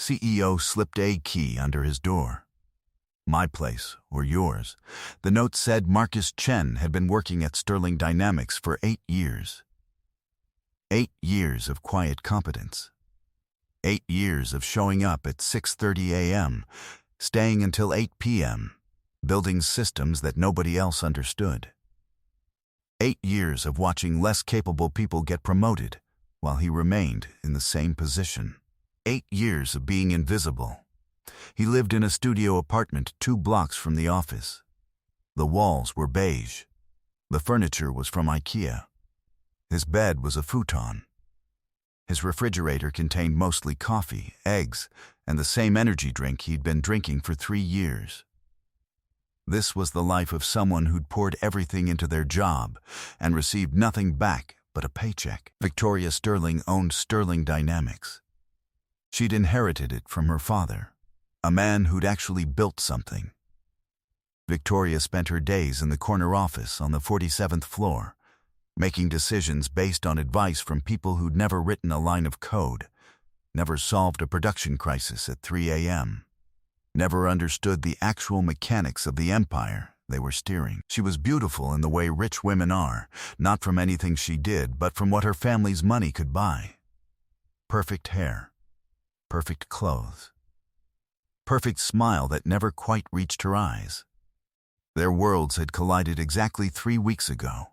CEO slipped a key under his door. My place or yours. The note said Marcus Chen had been working at Sterling Dynamics for 8 years. 8 years of quiet competence. 8 years of showing up at 6:30 a.m., staying until 8 p.m., building systems that nobody else understood. 8 years of watching less capable people get promoted while he remained in the same position. 8 years of being invisible. He lived in a studio apartment 2 blocks from the office. The walls were beige. The furniture was from IKEA. His bed was a futon. His refrigerator contained mostly coffee, eggs, and the same energy drink he'd been drinking for 3 years. This was the life of someone who'd poured everything into their job and received nothing back but a paycheck. Victoria Sterling owned Sterling Dynamics. She'd inherited it from her father, a man who'd actually built something. Victoria spent her days in the corner office on the 47th floor, making decisions based on advice from people who'd never written a line of code, never solved a production crisis at 3 a.m., never understood the actual mechanics of the empire they were steering. She was beautiful in the way rich women are, not from anything she did, but from what her family's money could buy. Perfect hair, perfect clothes, perfect smile that never quite reached her eyes. Their worlds had collided exactly 3 weeks ago.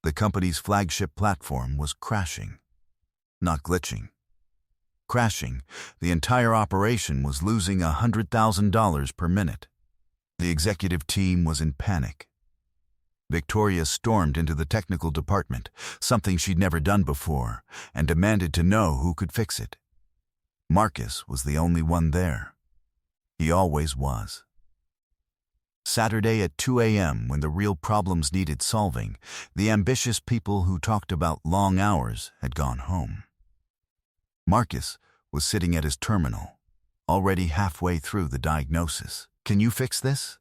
The company's flagship platform was crashing, not glitching. Crashing, the entire operation was losing $100,000 per minute. The executive team was in panic. Victoria stormed into the technical department, something she'd never done before, and demanded to know who could fix it. Marcus was the only one there. He always was. Saturday at 2 a.m., when the real problems needed solving, the ambitious people who talked about long hours had gone home. Marcus was sitting at his terminal, already halfway through the diagnosis. "Can you fix this?"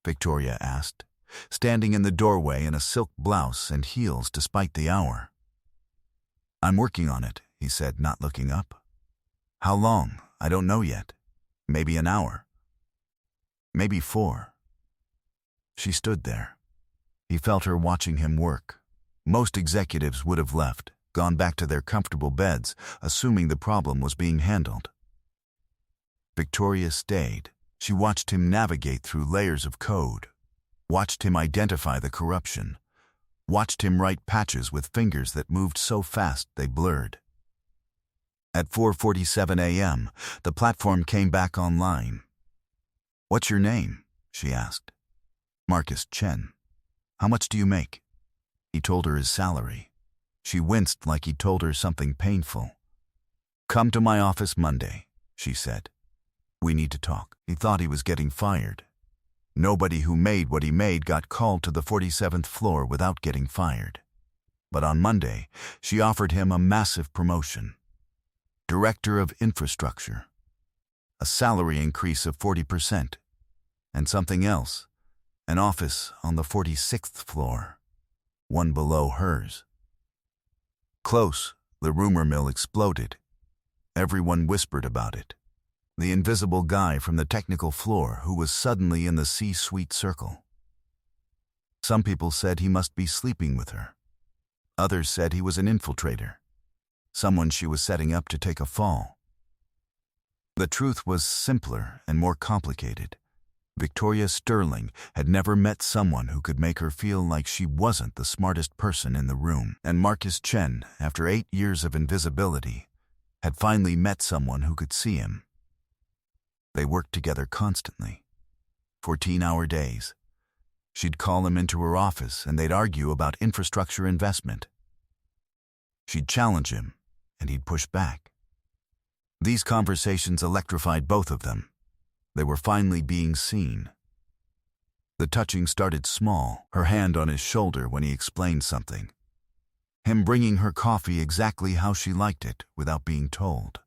Victoria asked, standing in the doorway in a silk blouse and heels despite the hour. "I'm working on it," he said, not looking up. "How long? I don't know yet. Maybe an hour. Maybe 4. She stood there. He felt her watching him work. Most executives would have left, gone back to their comfortable beds, assuming the problem was being handled. Victoria stayed. She watched him navigate through layers of code, watched him identify the corruption, watched him write patches with fingers that moved so fast they blurred. At 4:47 a.m., the platform came back online. "What's your name?" she asked. "Marcus Chen." "How much do you make?" He told her his salary. She winced like he told her something painful. "Come to my office Monday," she said. "We need to talk." He thought he was getting fired. Nobody who made what he made got called to the 47th floor without getting fired. But on Monday, she offered him a massive promotion. Director of Infrastructure. A salary increase of 40%. And something else. An office on the 46th floor, one below hers. Close, the rumor mill exploded. Everyone whispered about it. The invisible guy from the technical floor who was suddenly in the C-suite circle. Some people said he must be sleeping with her. Others said he was an infiltrator, someone she was setting up to take a fall. The truth was simpler and more complicated. Victoria Sterling had never met someone who could make her feel like she wasn't the smartest person in the room. And Marcus Chen, after 8 years of invisibility, had finally met someone who could see him. They worked together constantly, 14-hour days. She'd call him into her office and they'd argue about infrastructure investment. She'd challenge him and he'd push back. These conversations electrified both of them. They were finally being seen. The touching started small, her hand on his shoulder when he explained something. Him bringing her coffee exactly how she liked it without being told.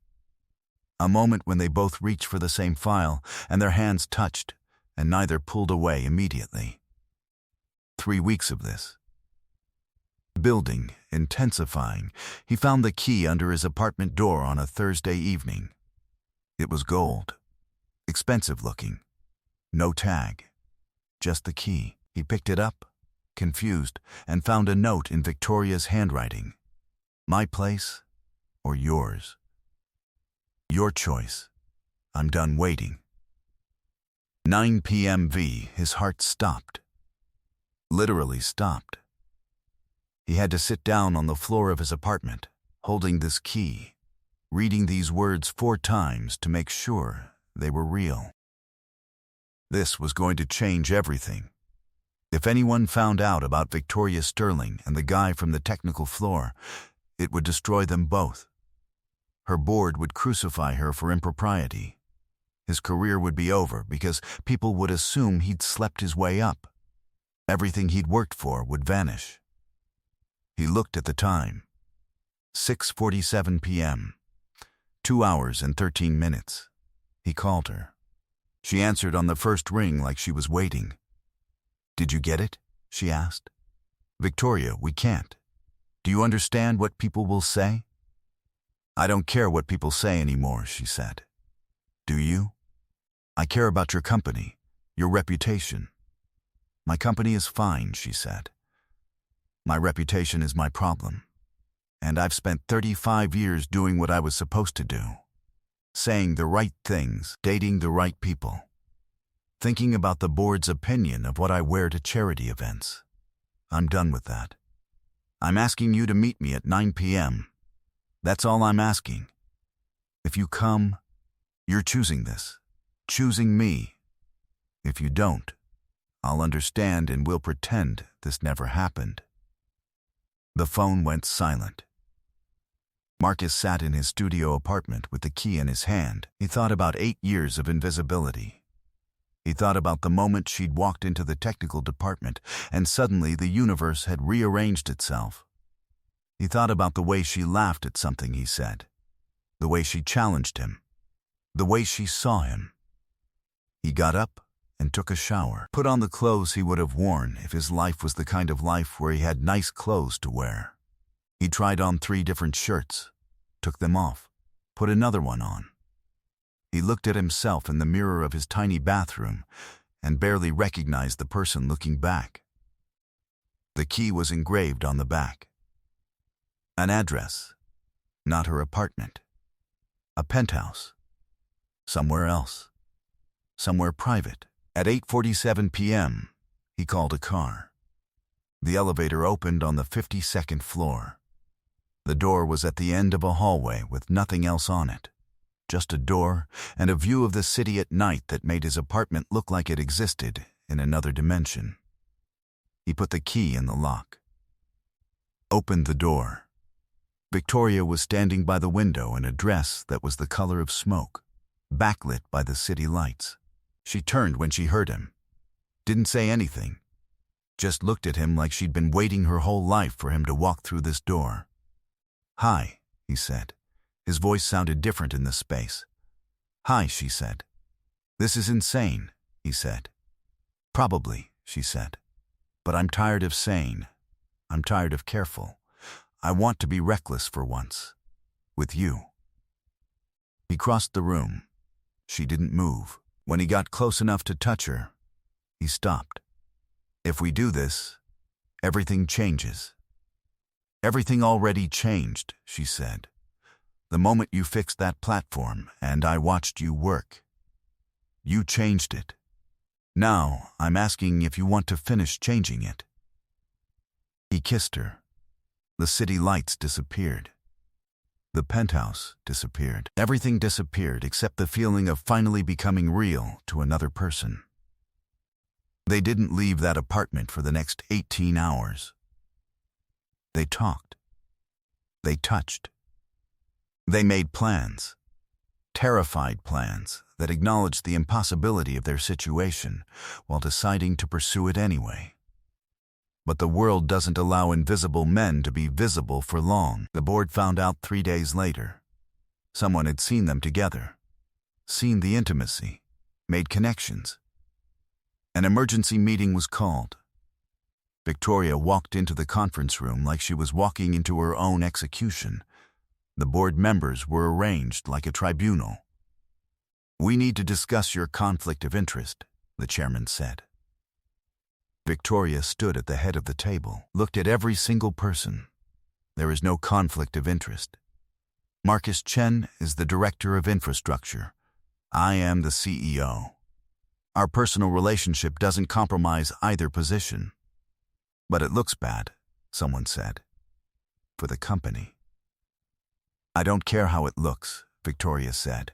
A moment when they both reached for the same file and their hands touched and neither pulled away immediately. 3 weeks of this. Building, intensifying, he found the key under his apartment door on a Thursday evening. It was gold, expensive looking, no tag, just the key. He picked it up, confused, and found a note in Victoria's handwriting. My place or yours? Your choice. I'm done waiting. 9 p.m. His heart stopped. Literally stopped. He had to sit down on the floor of his apartment, holding this key, reading these words 4 times to make sure they were real. This was going to change everything. If anyone found out about Victoria Sterling and the guy from the technical floor, it would destroy them both. Her board would crucify her for impropriety. His career would be over because people would assume he'd slept his way up. Everything he'd worked for would vanish. He looked at the time. 6:47 p.m. 2 hours and 13 minutes. He called her. She answered on the first ring like she was waiting. Did you get it? She asked. Victoria, we can't. Do you understand what people will say? I don't care what people say anymore, she said. Do you? I care about your company, your reputation. My company is fine, she said. My reputation is my problem. And I've spent 35 years doing what I was supposed to do. Saying the right things, dating the right people. Thinking about the board's opinion of what I wear to charity events. I'm done with that. I'm asking you to meet me at 9 p.m. That's all I'm asking. If you come, you're choosing this. Choosing me. If you don't, I'll understand and we'll pretend this never happened. The phone went silent. Marcus sat in his studio apartment with the key in his hand. He thought about 8 years of invisibility. He thought about the moment she'd walked into the technical department and suddenly the universe had rearranged itself. He thought about the way she laughed at something he said, the way she challenged him, the way she saw him. He got up and took a shower, put on the clothes he would have worn if his life was the kind of life where he had nice clothes to wear. He tried on 3 different shirts, took them off, put another one on. He looked at himself in the mirror of his tiny bathroom and barely recognized the person looking back. The key was engraved on the back. An address, not her apartment. A penthouse. Somewhere else. Somewhere private. At 8:47 p.m., he called a car. The elevator opened on the 52nd floor. The door was at the end of a hallway with nothing else on it. Just a door and a view of the city at night that made his apartment look like it existed in another dimension. He put the key in the lock. Opened the door. Victoria was standing by the window in a dress that was the color of smoke, backlit by the city lights. She turned when she heard him. Didn't say anything. Just looked at him like she'd been waiting her whole life for him to walk through this door. Hi, he said. His voice sounded different in the space. Hi, she said. This is insane, he said. Probably, she said. But I'm tired of sane. I'm tired of careful. I want to be reckless for once. With you. He crossed the room. She didn't move. When he got close enough to touch her, he stopped. If we do this, everything changes. Everything already changed, she said. The moment you fixed that platform and I watched you work. You changed it. Now I'm asking if you want to finish changing it. He kissed her. The city lights disappeared. The penthouse disappeared. Everything disappeared except the feeling of finally becoming real to another person. They didn't leave that apartment for the next 18 hours. They talked. They touched. They made plans. Terrified plans that acknowledged the impossibility of their situation while deciding to pursue it anyway. But the world doesn't allow invisible men to be visible for long, the board found out 3 days later. Someone had seen them together, seen the intimacy, made connections. An emergency meeting was called. Victoria walked into the conference room like she was walking into her own execution. The board members were arranged like a tribunal. "We need to discuss your conflict of interest," the chairman said. Victoria stood at the head of the table, looked at every single person. "There is no conflict of interest. Marcus Chen is the director of infrastructure. I am the CEO. Our personal relationship doesn't compromise either position." "But it looks bad," someone said. "For the company." "I don't care how it looks," Victoria said.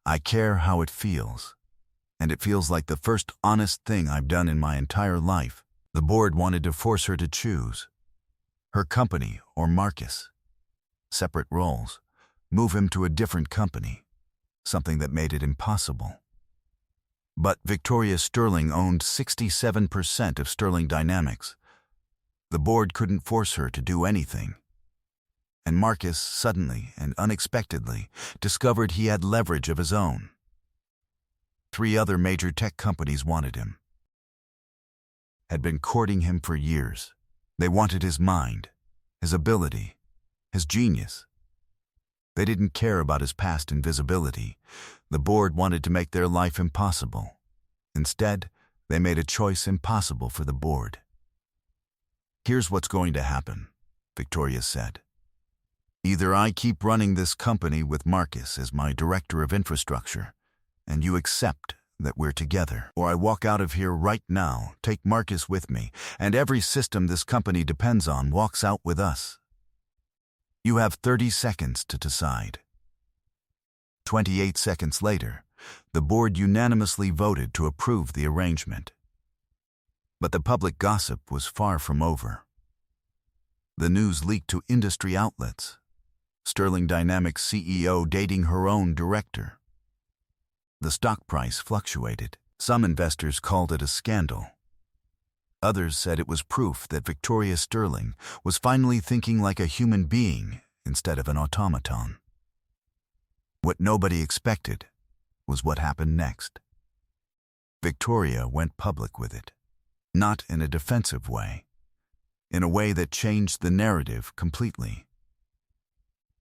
"I care how it feels. And it feels like the first honest thing I've done in my entire life." The board wanted to force her to choose. Her company or Marcus. Separate roles. Move him to a different company. Something that made it impossible. But Victoria Sterling owned 67% of Sterling Dynamics. The board couldn't force her to do anything. And Marcus suddenly and unexpectedly discovered he had leverage of his own. 3 other major tech companies wanted him. Had been courting him for years. They wanted his mind, his ability, his genius. They didn't care about his past invisibility. The board wanted to make their life impossible. Instead, they made a choice impossible for the board. "Here's what's going to happen," Victoria said. "Either I keep running this company with Marcus as my director of infrastructure, and you accept that we're together, or I walk out of here right now, take Marcus with me, and every system this company depends on walks out with us. You have 30 seconds to decide." 28 seconds later, the board unanimously voted to approve the arrangement. But the public gossip was far from over. The news leaked to industry outlets. Sterling Dynamics CEO dating her own director. The stock price fluctuated. Some investors called it a scandal. Others said it was proof that Victoria Sterling was finally thinking like a human being instead of an automaton. What nobody expected was what happened next. Victoria went public with it. Not in a defensive way. In a way that changed the narrative completely.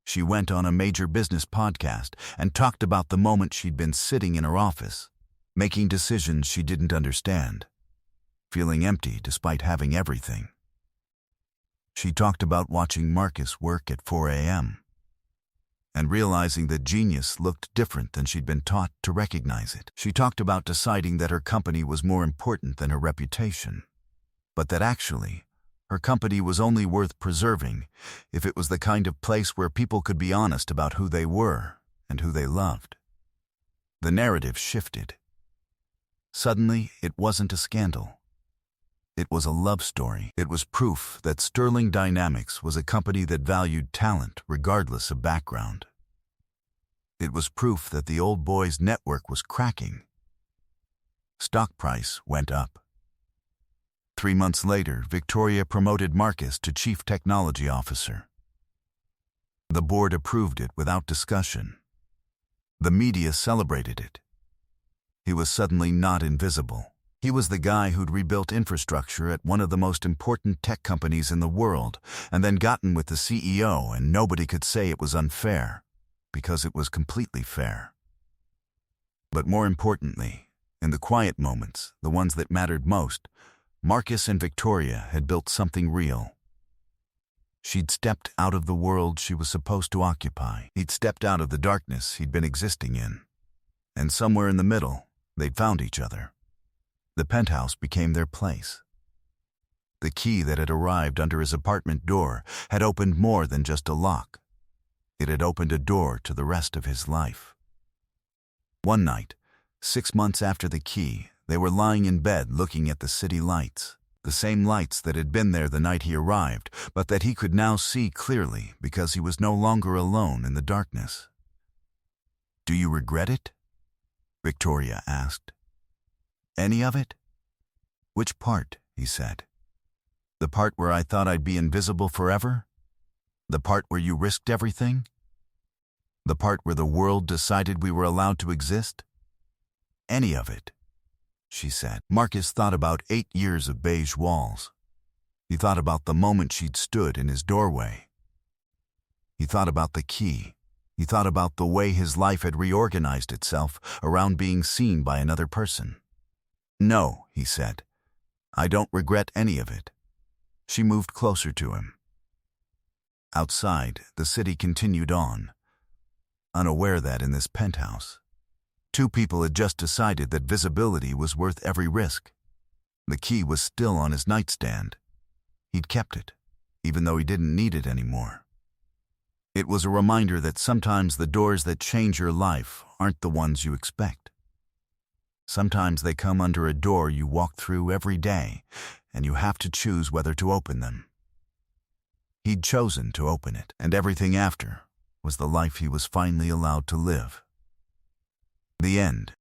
She went on a major business podcast and talked about the moment she'd been sitting in her office, making decisions she didn't understand, feeling empty despite having everything. She talked about watching Marcus work at 4 a.m. and realizing that genius looked different than she'd been taught to recognize it. She talked about deciding that her company was more important than her reputation, but that actually, her company was only worth preserving if it was the kind of place where people could be honest about who they were and who they loved. The narrative shifted. Suddenly, it wasn't a scandal. It was a love story. It was proof that Sterling Dynamics was a company that valued talent regardless of background. It was proof that the old boys' network was cracking. Stock price went up. 3 months later, Victoria promoted Marcus to Chief Technology Officer. The board approved it without discussion. The media celebrated it. He was suddenly not invisible. He was the guy who'd rebuilt infrastructure at one of the most important tech companies in the world, and then gotten with the CEO, and nobody could say it was unfair, because it was completely fair. But more importantly, in the quiet moments, the ones that mattered most, Marcus and Victoria had built something real. She'd stepped out of the world she was supposed to occupy. He'd stepped out of the darkness he'd been existing in. And somewhere in the middle, they'd found each other. The penthouse became their place. The key that had arrived under his apartment door had opened more than just a lock. It had opened a door to the rest of his life. One night, 6 months after the key, they were lying in bed looking at the city lights, the same lights that had been there the night he arrived, but that he could now see clearly because he was no longer alone in the darkness. "Do you regret it?" Victoria asked. "Any of it?" "Which part?" he said. "The part where I thought I'd be invisible forever? The part where you risked everything? The part where the world decided we were allowed to exist?" "Any of it," she said. Marcus thought about 8 years of beige walls. He thought about the moment she'd stood in his doorway. He thought about the key. He thought about the way his life had reorganized itself around being seen by another person. "No," he said. "I don't regret any of it." She moved closer to him. Outside, the city continued on, unaware that in this penthouse, two people had just decided that visibility was worth every risk. The key was still on his nightstand. He'd kept it, even though he didn't need it anymore. It was a reminder that sometimes the doors that change your life aren't the ones you expect. Sometimes they come under a door you walk through every day, and you have to choose whether to open them. He'd chosen to open it, and everything after was the life he was finally allowed to live. The end.